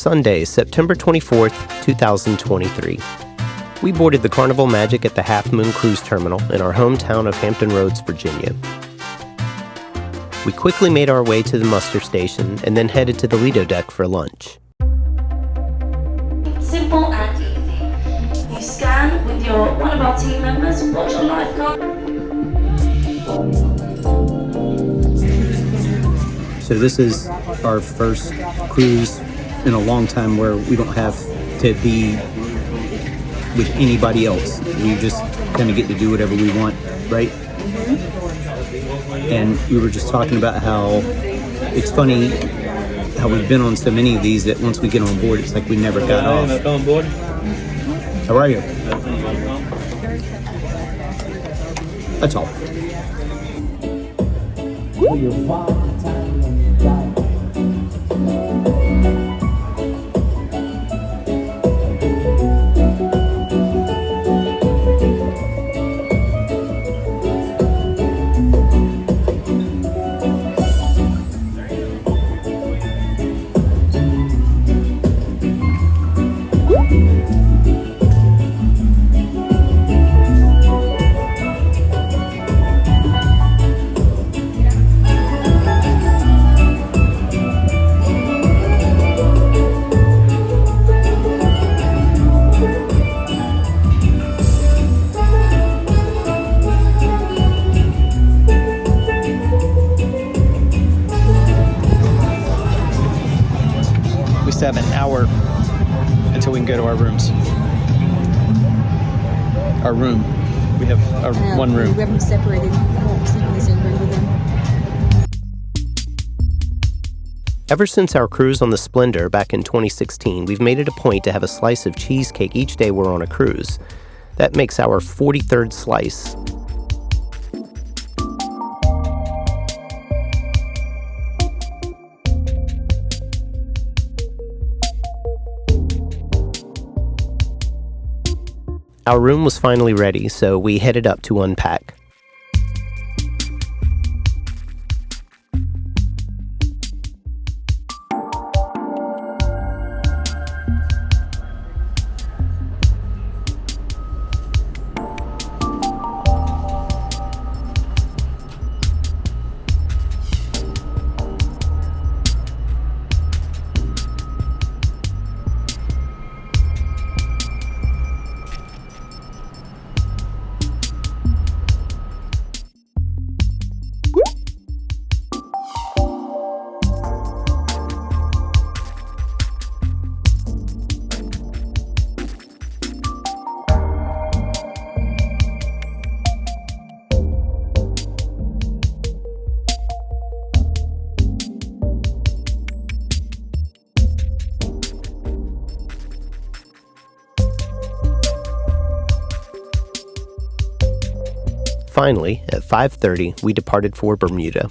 Sunday, September 24th, 2023. We boarded the Carnival Magic at the Half Moon Cruise Terminal in our hometown of Hampton Roads, Virginia. We quickly made our way to the muster station and then headed to the Lido deck for lunch. Simple and easy. You scan with one of our team members, watch your lifeguard. So this is our first cruise in a long time where we don't have to be with anybody else. We just kind of get to do whatever we want, right? And we were just talking about how it's funny how we've been on so many of these that once we get on board, it's like we never got off. On board. How are you? That's all. Have an hour until we can go to our rooms. Our room. We have our one room. We haven't separated. I won't sleep in the same room with them. Ever since our cruise on the Splendor back in 2016, we've made it a point to have a slice of cheesecake each day we're on a cruise. That makes our 43rd slice. Our room was finally ready, so we headed up to unpack. Finally, at 5:30, we departed for Bermuda.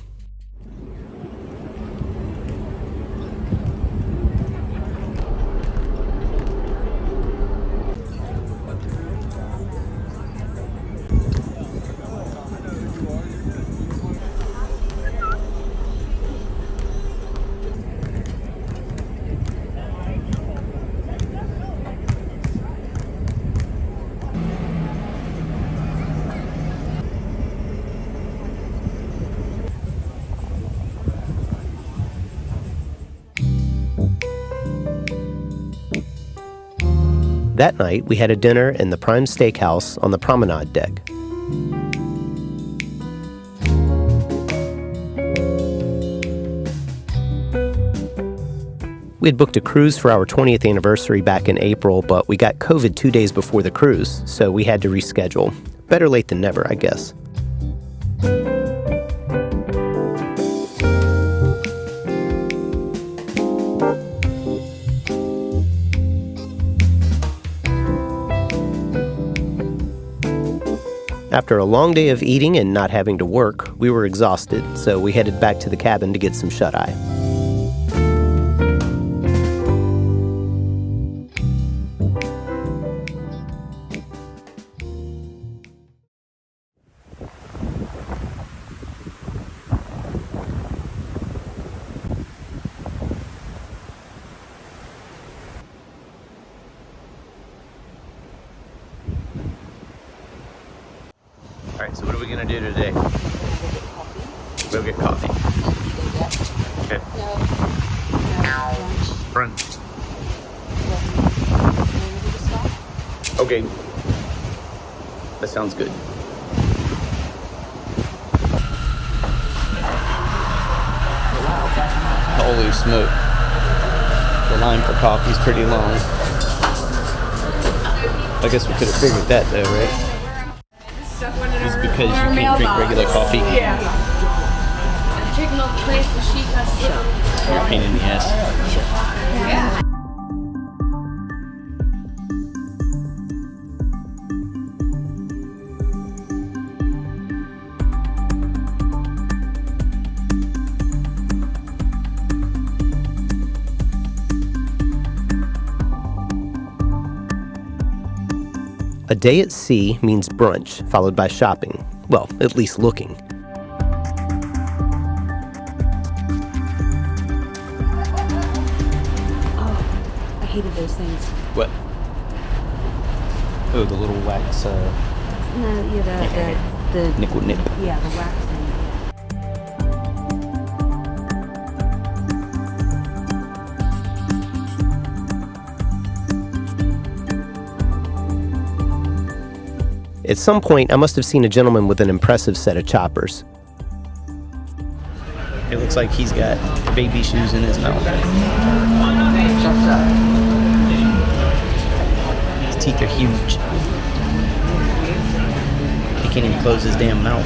That night, we had a dinner in the Prime Steakhouse on the promenade deck. We had booked a cruise for our 20th anniversary back in April, but we got COVID 2 days before the cruise, so we had to reschedule. Better late than never, I guess. After a long day of eating and not having to work, we were exhausted, so we headed back to the cabin to get some shut-eye. gonna do today? We'll get coffee. Okay. Brunch. Okay. That sounds good. Holy smoke. The line for coffee is pretty long. I guess we could have figured that though, right? It's because you can't drink regular coffee. Yeah. Taking over the place, the sheet has to. You're a pain in the ass. Yeah. A day at sea means brunch, followed by shopping. Well, at least looking. I hated those things. What? Oh, the little wax, No, yeah, the nickel nip. yeah, the wax thing. At some point, I must have seen a gentleman with an impressive set of choppers. It looks like he's got baby shoes in his mouth. His teeth are huge. He can't even close his damn mouth.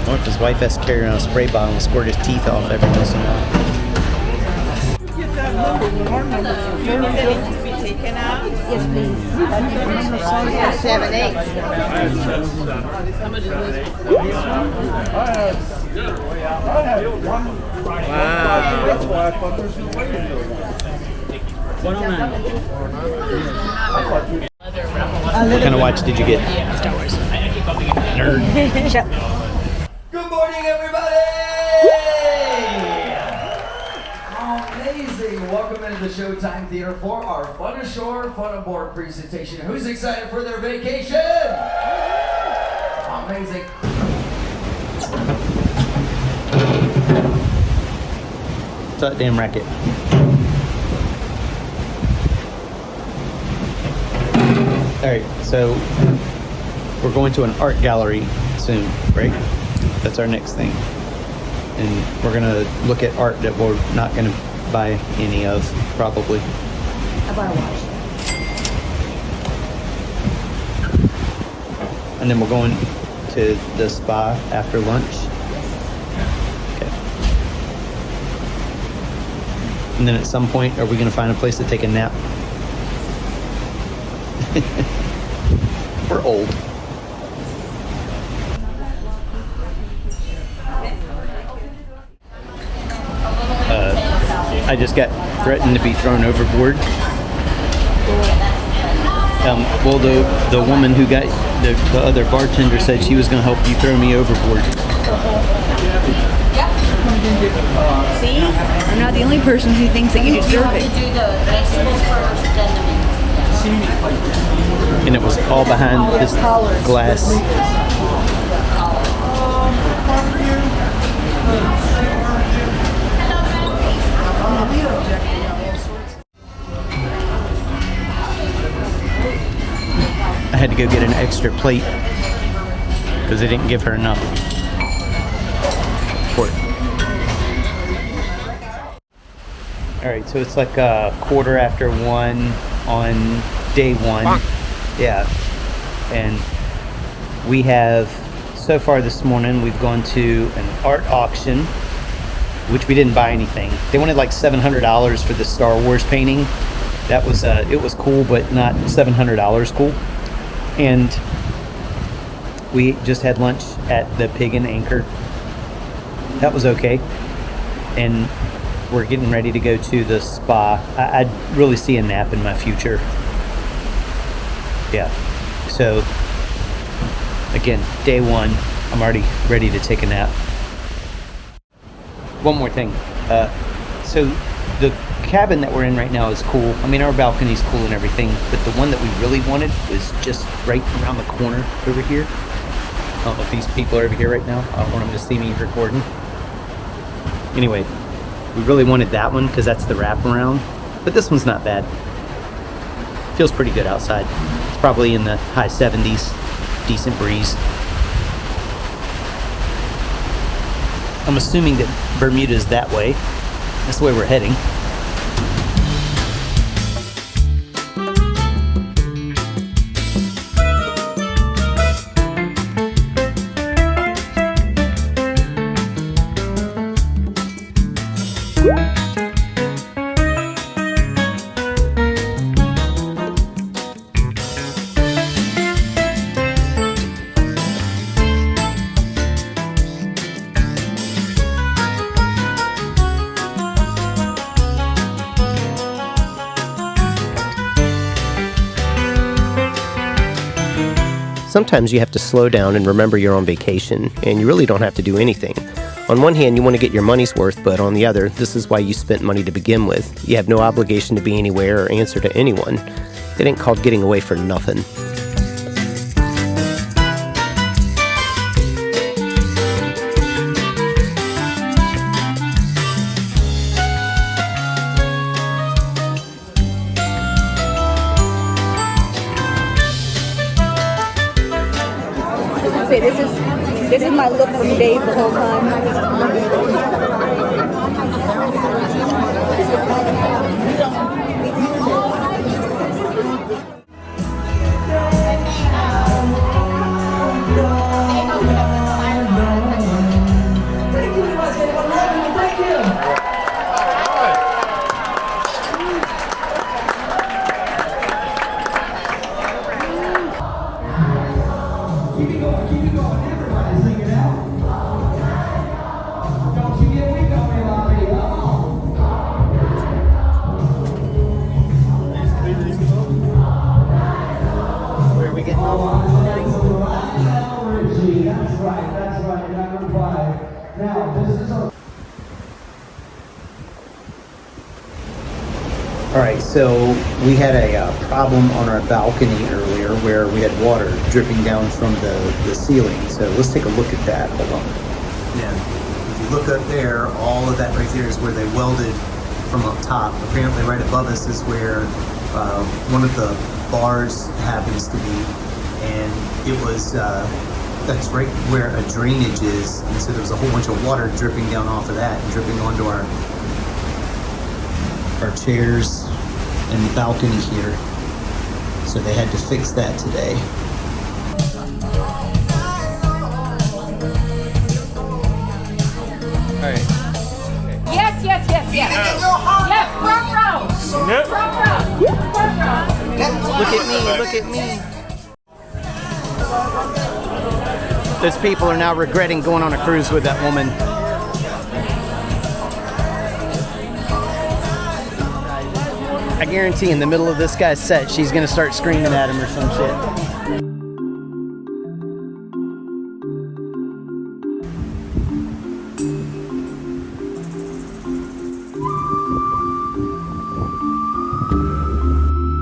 Or if his wife has to carry around a spray bottle and squirt his teeth off every once in a while. Yes, please. 7-8. What kind of watch did you get? Star Wars. Nerd. Good morning, everybody! Amazing! Welcome into the Showtime Theater for our Fun Ashore, Fun Aboard presentation. Who's excited for their vacation? Amazing! What's that damn racket? Alright, so we're going to an art gallery soon, right? That's our next thing. And we're gonna look at art that we're not gonna buy any of, probably. I bought a watch. And then we're going to the spa after lunch. Okay. And then at some point, are we gonna find a place to take a nap? We're old. I just got threatened to be thrown overboard. Well, the woman who got the other bartender said she was going to help you throw me overboard. See? I'm not the only person who thinks that you deserve it. do the vegetables first, then the meat. And it was all behind this glass. I had to go get an extra plate because they didn't give her enough for it. All right, so it's like 1:15 on day one. Yeah, and we have so far this morning we've gone to an art auction, which we didn't buy anything. They wanted like $700 for the Star Wars painting. That was it was cool, but not $700 cool. And we just had lunch at the Pig and Anchor. That was okay. And we're getting ready to go to the spa. I'd really see a nap in my future. Yeah. So, again, day one, I'm already ready to take a nap. One more thing. So the cabin that we're in right now is cool. I mean, our balcony's cool and everything, but the one that we really wanted was just right around the corner over here. I don't know if these people are over here right now. I don't want them to see me recording. Anyway, we really wanted that one because that's the wraparound, but this one's not bad. Feels pretty good outside. It's probably in the high 70s, decent breeze. I'm assuming that Bermuda's that way. That's the way we're heading. Sometimes you have to slow down and remember you're on vacation, and you really don't have to do anything. On one hand, you want to get your money's worth, but on the other, this is why you spent money to begin with. You have no obligation to be anywhere or answer to anyone. It ain't called getting away for nothing. Say this is my look from Dave the whole time. Alright, so we had a problem on our balcony earlier where we had water dripping down from the ceiling. So let's take a look at that. Hold on. Yeah, if you look up there, all of that right there is where they welded from up top. Apparently right above us is where one of the bars happens to be. And it was, that's right where a drainage is. And so there was a whole bunch of water dripping down off of that and dripping onto our chairs and the balcony here. So they had to fix that today. Alright. Yes. Yes, front row. Yep. Front row. Look at me. Those people are now regretting going on a cruise with that woman. I guarantee in the middle of this guy's set, she's gonna start screaming at him or some shit.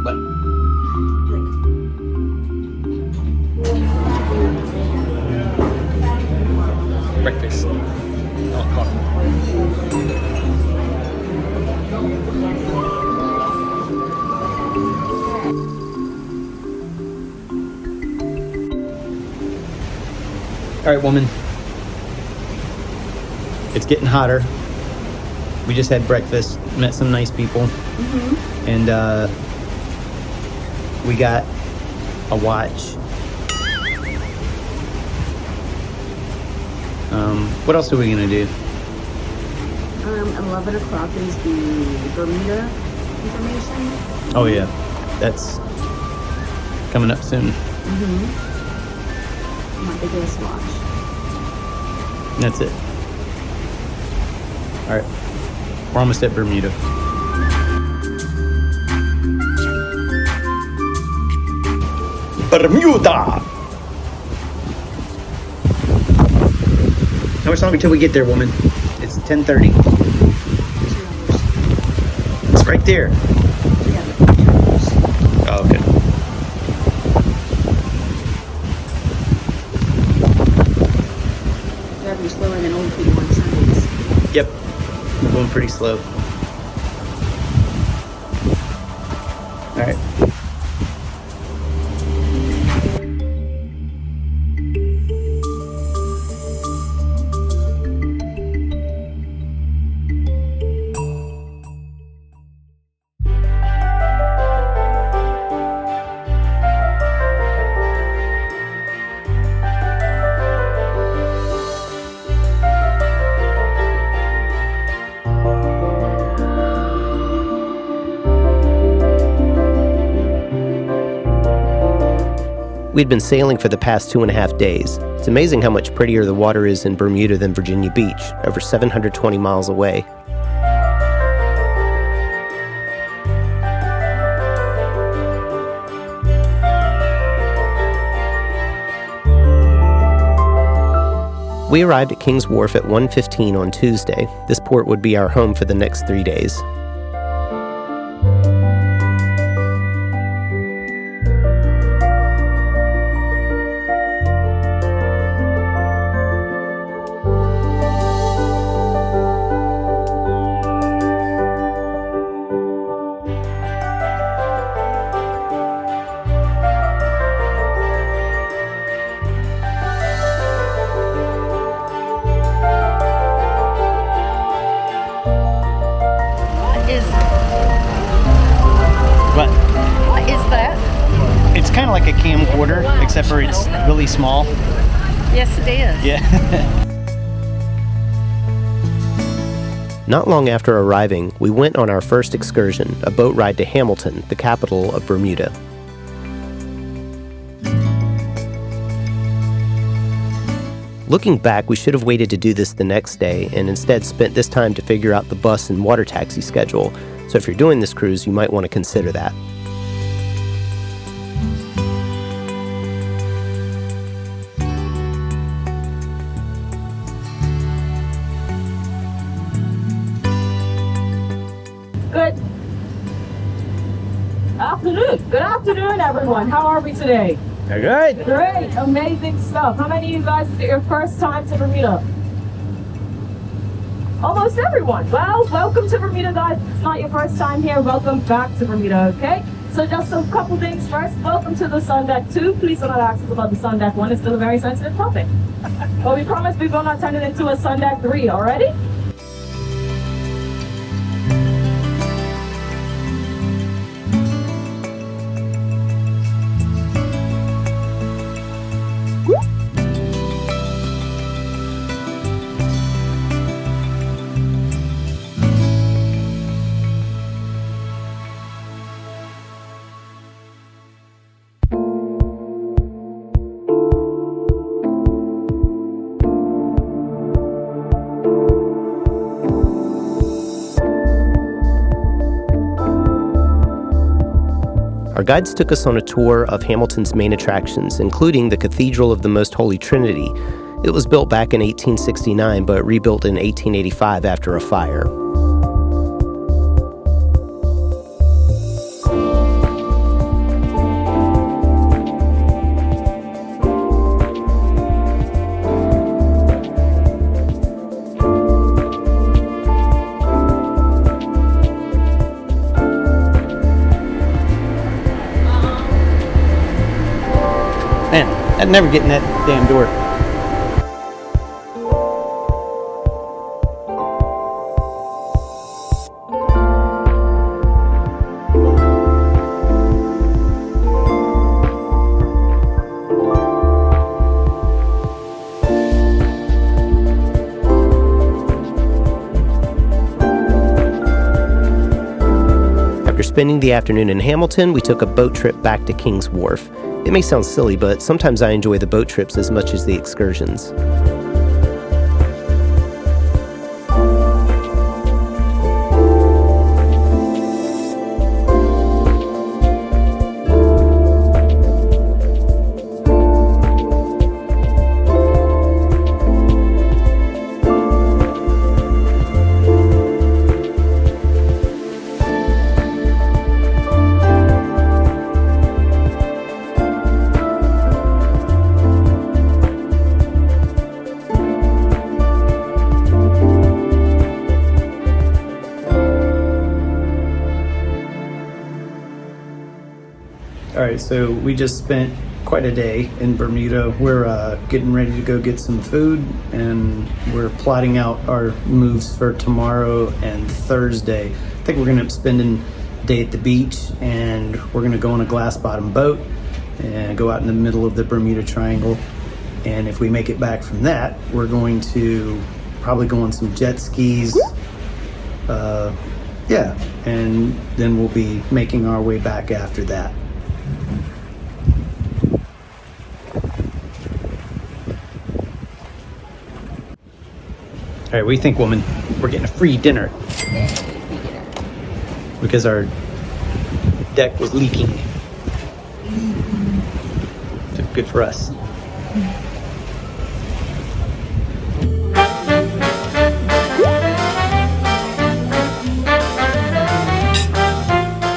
What? Breakfast. Oh, coffee. All right, woman. It's getting hotter. We just had breakfast, met some nice people, and we got a watch. What else are we gonna do? 11 o'clock is the Bermuda information. Oh yeah, that's coming up soon. My biggest watch. And that's it. All right, we're almost at Bermuda. Bermuda! How much longer till we get there, woman? It's 10:30. That's Right there. Oh, okay. Driving slower than old people on Sundays. Yep. We're going pretty slow. All right. We'd been sailing for the past 2.5 days. It's amazing how much prettier the water is in Bermuda than Virginia Beach, over 720 miles away. We arrived at King's Wharf at 1:15 on Tuesday. This port would be our home for the next 3 days. But What is that? it's kind of like a camcorder, except for it's really small. Yes, it is. Yeah. Not long after arriving, we went on our first excursion, a boat ride to Hamilton, the capital of Bermuda. Looking back, we should have waited to do this the next day and instead spent this time to figure out the bus and water taxi schedule. So if you're doing this cruise, you might want to consider that. Good afternoon, everyone. How are we today? Good. Great, amazing stuff. How many of you guys is it your first time to Bermuda? Almost everyone. Well, welcome to Bermuda, guys. If it's not your first time here, welcome back to Bermuda, okay? So just a couple things first. Welcome to the Sun Deck 2. Please do not ask us about the Sun Deck 1. It's still a very sensitive topic. But we promise we will not turn it into a Sun Deck 3, already? Our guides took us on a tour of Hamilton's main attractions, including the Cathedral of the Most Holy Trinity. It was built back in 1869, but rebuilt in 1885 after a fire. Man, I'd never get in that damn door. After spending the afternoon in Hamilton, we took a boat trip back to King's Wharf. It may sound silly, but sometimes I enjoy the boat trips as much as the excursions. All right, so we just spent quite a day in Bermuda. We're getting ready to go get some food, and we're plotting out our moves for tomorrow and Thursday. I think we're gonna spend a day at the beach, and we're gonna go on a glass bottom boat and go out in the middle of the Bermuda Triangle. And if we make it back from that, we're going to probably go on some jet skis. Yeah, and then we'll be making our way back after that. All right, what do you think, woman? We're getting a free dinner. Because our deck was leaking. So good for us.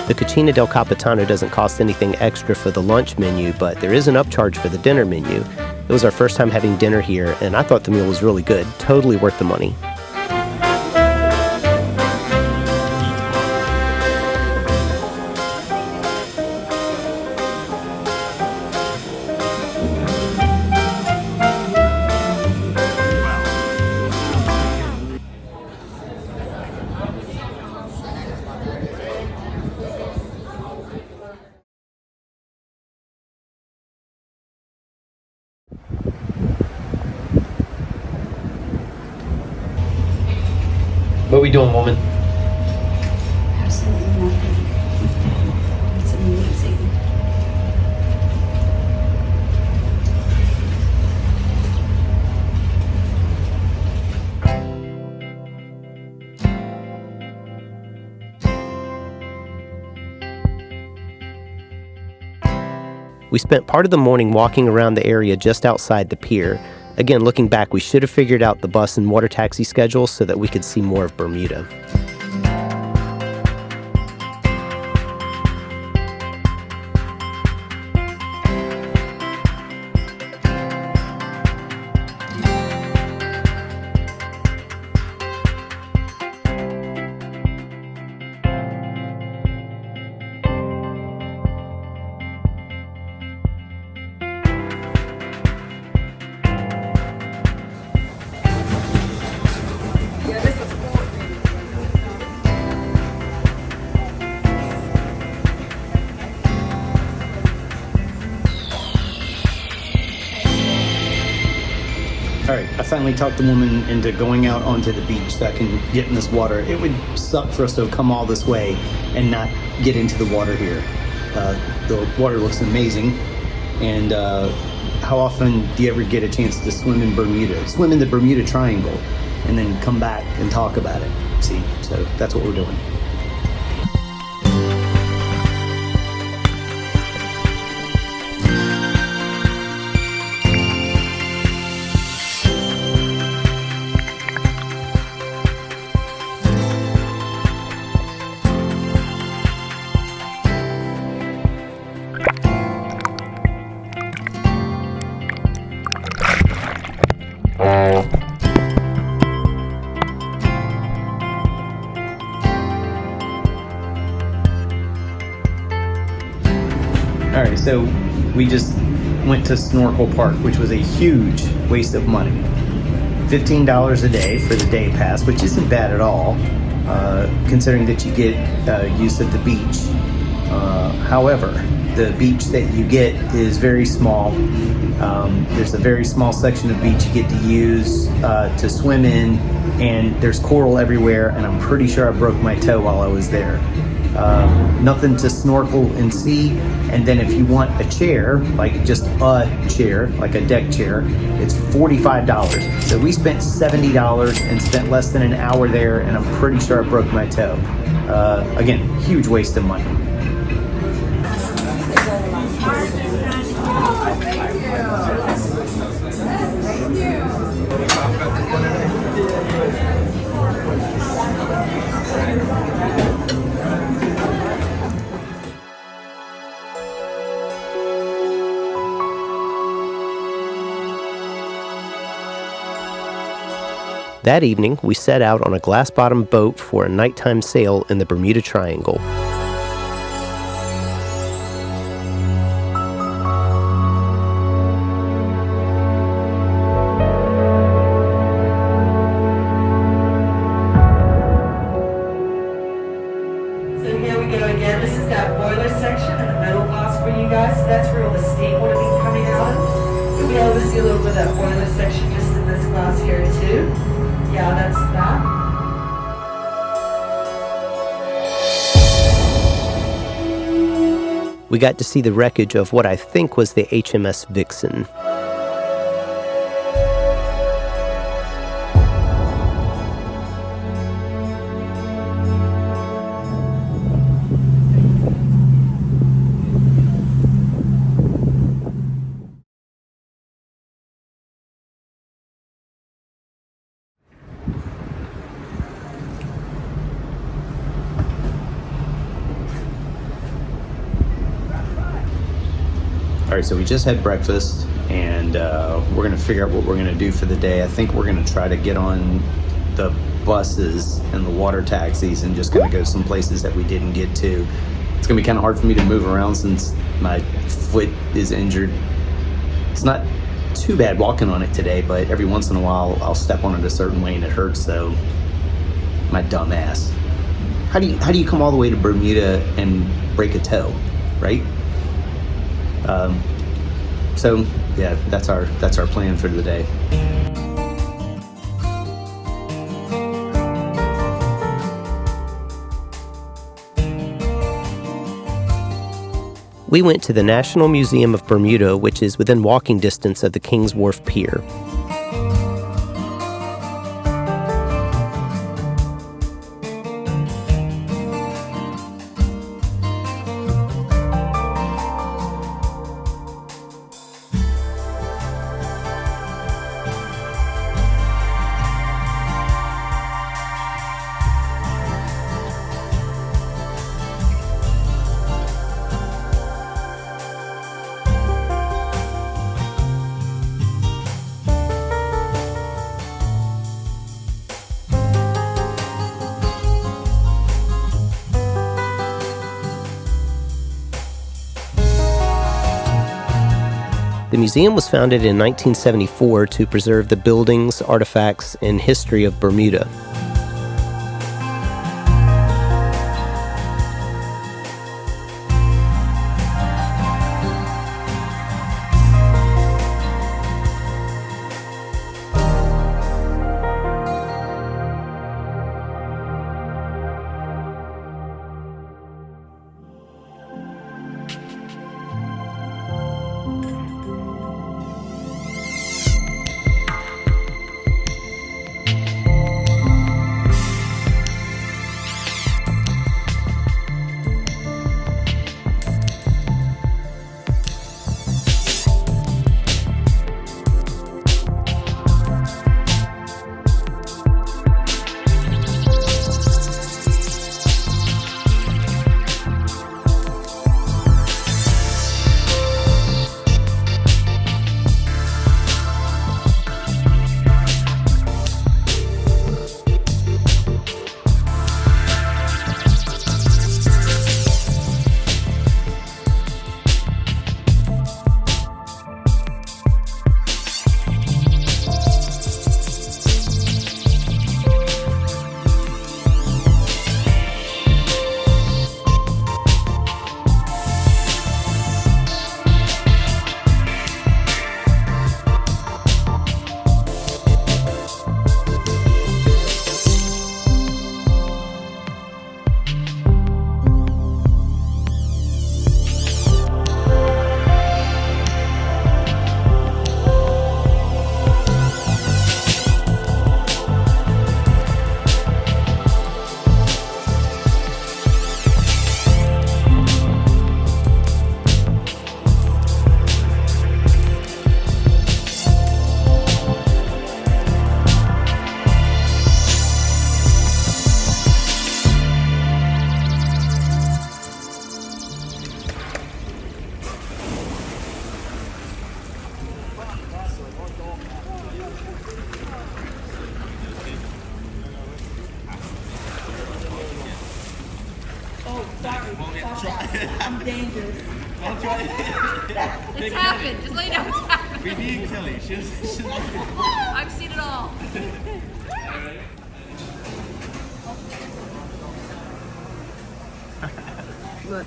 The Cucina del Capitano doesn't cost anything extra for the lunch menu, but there is an upcharge for the dinner menu. It was our first time having dinner here, and I thought the meal was really good, totally worth the money. What are we doing, woman? Absolutely nothing. It's amazing. We spent part of the morning walking around the area just outside the pier. Again, looking back, we should have figured out the bus and water taxi schedules so that we could see more of Bermuda. All right, I finally talked the woman into going out onto the beach so I can get in this water. It would suck for us to have come all this way and not get into the water here. The water looks amazing. And how often do you ever get a chance to swim in Bermuda? Swim in the Bermuda Triangle and then come back and talk about it. See, so that's what we're doing. All right, so we just went to Snorkel Park, which was a huge waste of money. $15 a day for the day pass, which isn't bad at all, considering that you get use of the beach. However, the beach that you get is very small. There's a very small section of beach you get to use to swim in, and there's coral everywhere, and I'm pretty sure I broke my toe while I was there. Nothing to snorkel and see. And then if you want a chair, like just a chair, like a deck chair, it's $45. So we spent $70 and spent less than an hour there, and I'm pretty sure I broke my toe. Again, huge waste of money. That evening, we set out on a glass-bottom boat for a nighttime sail in the Bermuda Triangle. we go again, this is that boiler section and the metal glass for you guys. So that's where all the steam would be coming out of. You'll be able to see a little bit of that boiler section just in this glass here too. Yeah, that's that. We got to see the wreckage of what I think was the HMS Vixen. All right, so we just had breakfast, and we're gonna figure out what we're gonna do for the day. I think we're gonna try to get on the buses and the water taxis and just gonna go some places that we didn't get to. It's gonna be kind of hard for me to move around since my foot is injured. It's not too bad walking on it today, but every once in a while I'll step on it a certain way and it hurts, so my dumb ass. How do you come all the way to Bermuda and break a toe, right? So yeah, that's our plan for the day. We went to the National Museum of Bermuda, which is within walking distance of the King's Wharf Pier. The museum was founded in 1974 to preserve the buildings, artifacts, and history of Bermuda. I'm dangerous. It's happened. Just lay down. It's happened. We need Kelly. She's I've seen it all. But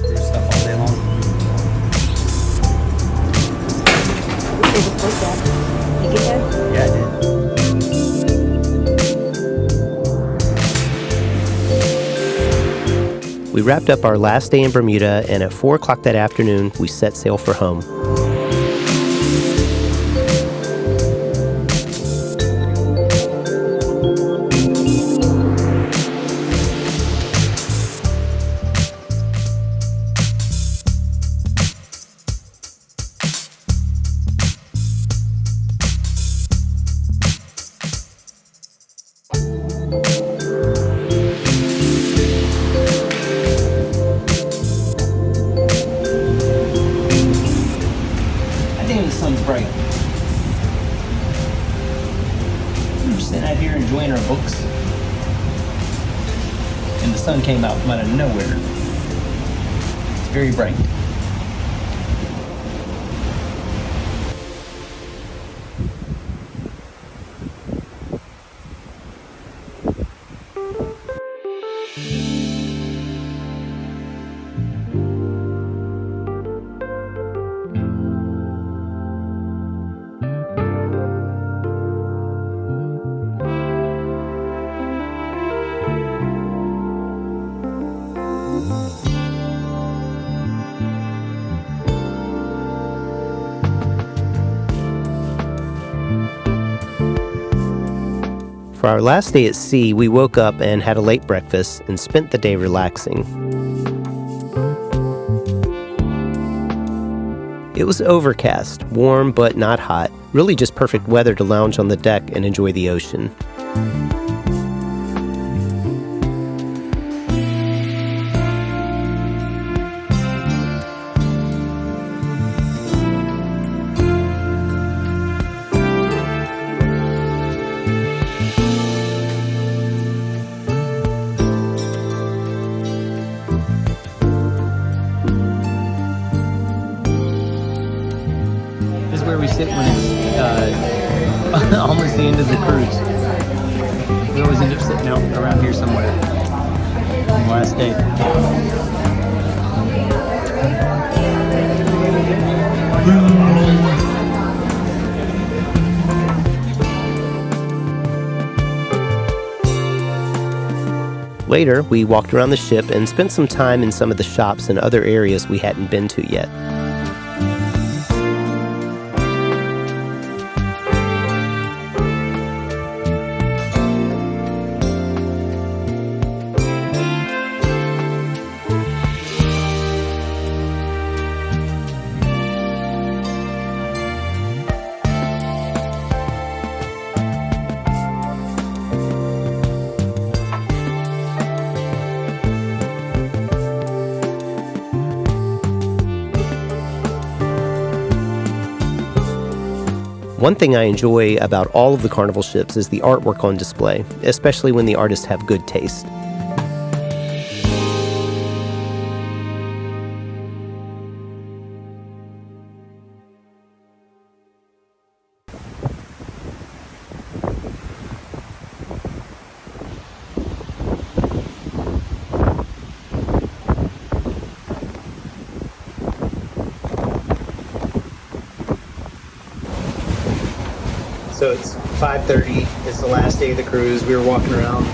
Cruise stuff all day long. they just post that. You get that? Yeah, I did. We wrapped up our last day in Bermuda, and at 4 o'clock that afternoon, we set sail for home. The sun's bright. We were sitting out here enjoying our books, and the sun came out from out of nowhere. It's very bright. For our last day at sea, we woke up and had a late breakfast and spent the day relaxing. It was overcast, warm but not hot, really just perfect weather to lounge on the deck and enjoy the ocean. This is where we sit when it's almost the end of the cruise. We always end up sitting out around here somewhere on the last day. Later, we walked around the ship and spent some time in some of the shops and other areas we hadn't been to yet. One thing I enjoy about all of the Carnival ships is the artwork on display, especially when the artists have good taste. So it's 5:30, it's the last day of the cruise. We were walking around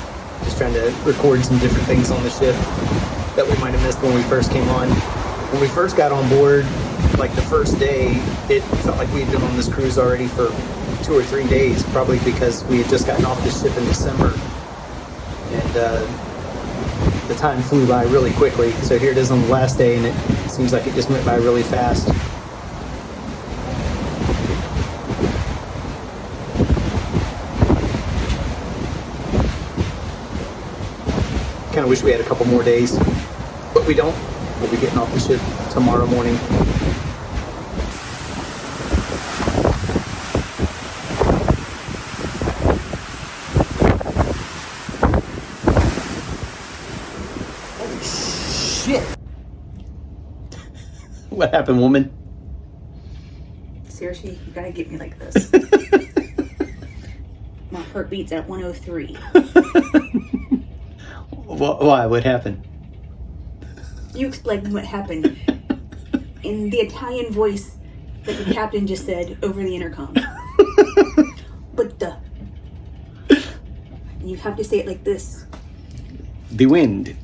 just trying to record some different things on the ship that we might have missed when we first came on. When we first got on board, like the first day, it felt like we had been on this cruise already for 2 or 3 days, probably because we had just gotten off this ship in December. And the time flew by really quickly. So here it is on the last day, and it seems like it just went by really fast. Kind of wish we had a couple more days, but we don't. We'll be getting off the ship tomorrow morning. Holy shit! What happened, woman? Seriously, you gotta get me like this. My heart beats at 103. Why? What happened? You explain what happened in the Italian voice that the captain just said over the intercom. But you have to say it like this. The wind.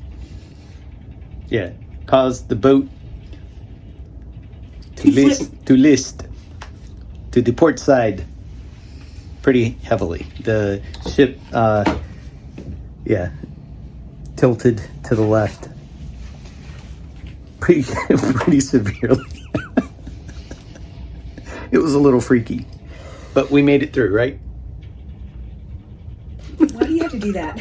Yeah, caused the boat to list to the port side pretty heavily. The ship, tilted to the left pretty severely. It was a little freaky, but we made it through, right? Why do you have to do that?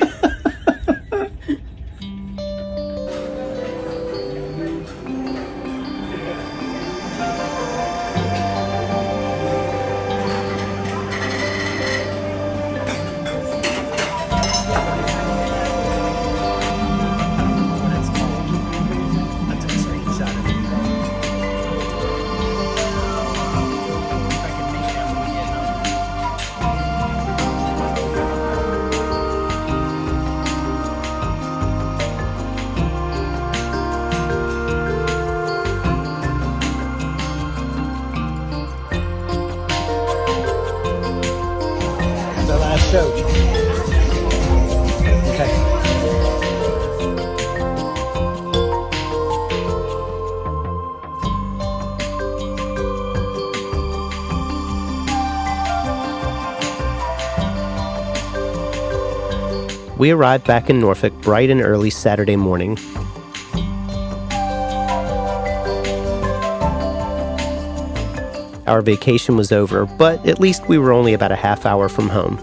Show. Okay. We arrived back in Norfolk bright and early Saturday morning. Our vacation was over, but at least we were only about a half hour from home.